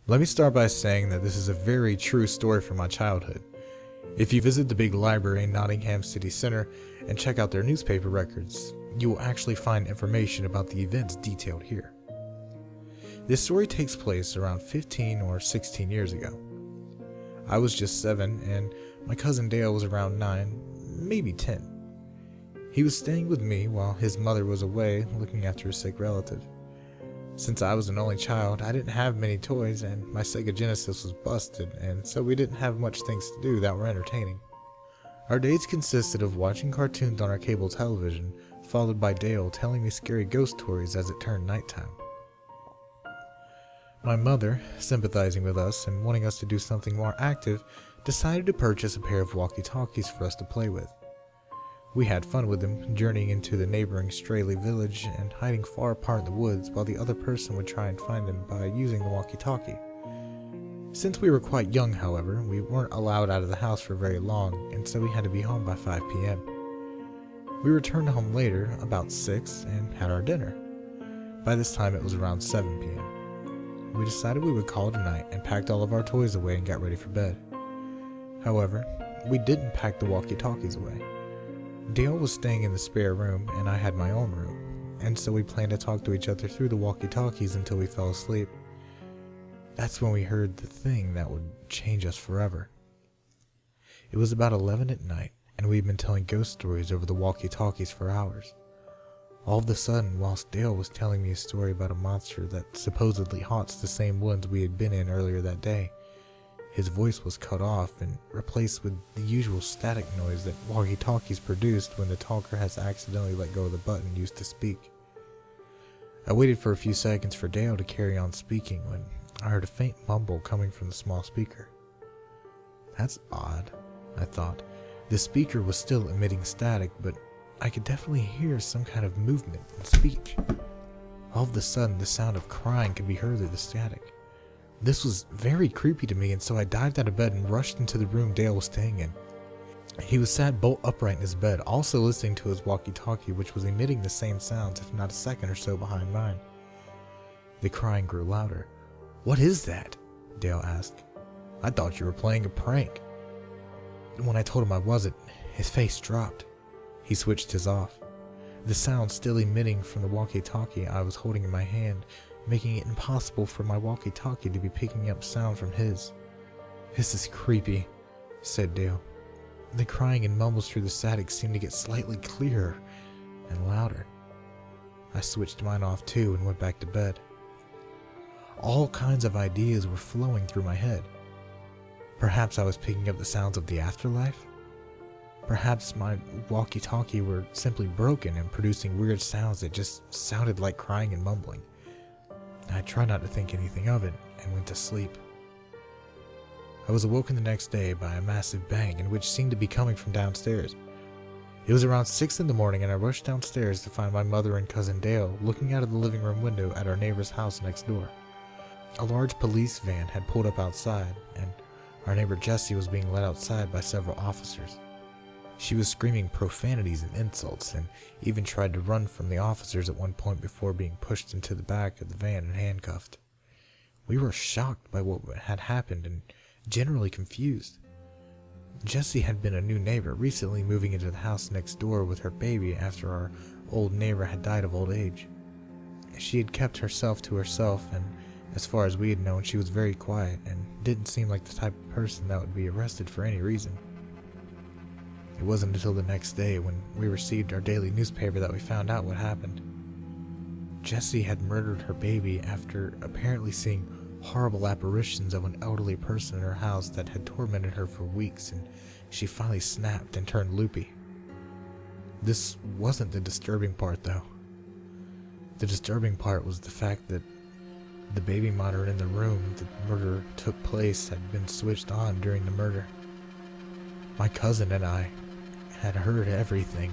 Let me start by saying that this is a very true story from my childhood. If you visit the big library in Nottingham City Centre and check out their newspaper records, you will actually find information about the events detailed here. This story takes place around 15 or 16 years ago. I was just 7 and my cousin Dale was around 9, maybe 10. He was staying with me while his mother was away looking after a sick relative. Since I was an only child, I didn't have many toys and my Sega Genesis was busted, and so we didn't have much things to do that were entertaining. Our days consisted of watching cartoons on our cable television, followed by Dale telling me scary ghost stories as it turned nighttime. My mother, sympathizing with us and wanting us to do something more active, decided to purchase a pair of walkie-talkies for us to play with. We had fun with them, journeying into the neighboring Straley village and hiding far apart in the woods while the other person would try and find them by using the walkie-talkie. Since we were quite young, however, we weren't allowed out of the house for very long, and so we had to be home by 5 p.m. We returned home later, about 6, and had our dinner. By this time it was around 7 p.m. We decided we would call it a night and packed all of our toys away and got ready for bed. However, we didn't pack the walkie-talkies away. Dale was staying in the spare room and I had my own room, and so we planned to talk to each other through the walkie-talkies until we fell asleep. That's when we heard the thing that would change us forever. It was about 11 at night, and we'd been telling ghost stories over the walkie-talkies for hours. All of a sudden, whilst Dale was telling me a story about a monster that supposedly haunts the same woods we had been in earlier that day, his voice was cut off and replaced with the usual static noise that walkie-talkies produced when the talker has accidentally let go of the button used to speak. I waited for a few seconds for Dale to carry on speaking when I heard a faint mumble coming from the small speaker. That's odd, I thought. The speaker was still emitting static, but I could definitely hear some kind of movement and speech. All of a sudden, the sound of crying could be heard through the static. This was very creepy to me, and so I dived out of bed and rushed into the room Dale was staying in. He was sat bolt upright in his bed, also listening to his walkie-talkie, which was emitting the same sounds, if not a second or so behind mine. The crying grew louder. "What is that?" Dale asked. "I thought you were playing a prank." When I told him I wasn't, his face dropped. He switched his off. The sound still emitting from the walkie-talkie I was holding in my hand, making it impossible for my walkie-talkie to be picking up sound from his. "This is creepy," said Dale. The crying and mumbles through the static seemed to get slightly clearer and louder. I switched mine off too and went back to bed. All kinds of ideas were flowing through my head. Perhaps I was picking up the sounds of the afterlife? Perhaps my walkie-talkie were simply broken and producing weird sounds that just sounded like crying and mumbling. I tried not to think anything of it and went to sleep. I was awoken the next day by a massive bang, in which seemed to be coming from downstairs. It was around 6 in the morning, and I rushed downstairs to find my mother and cousin Dale looking out of the living room window at our neighbor's house next door. A large police van had pulled up outside, and our neighbor Jessie was being led outside by several officers. She was screaming profanities and insults, and even tried to run from the officers at one point before being pushed into the back of the van and handcuffed. We were shocked by what had happened and generally confused. Jessie had been a new neighbor, recently moving into the house next door with her baby after our old neighbor had died of old age. She had kept herself to herself, and as far as we had known, she was very quiet and didn't seem like the type of person that would be arrested for any reason. It wasn't until the next day when we received our daily newspaper that we found out what happened. Jessie had murdered her baby after apparently seeing horrible apparitions of an elderly person in her house that had tormented her for weeks, and she finally snapped and turned loopy. This wasn't the disturbing part, though. The disturbing part was the fact that the baby monitor in the room the murder took place had been switched on during the murder. My cousin and I had heard everything,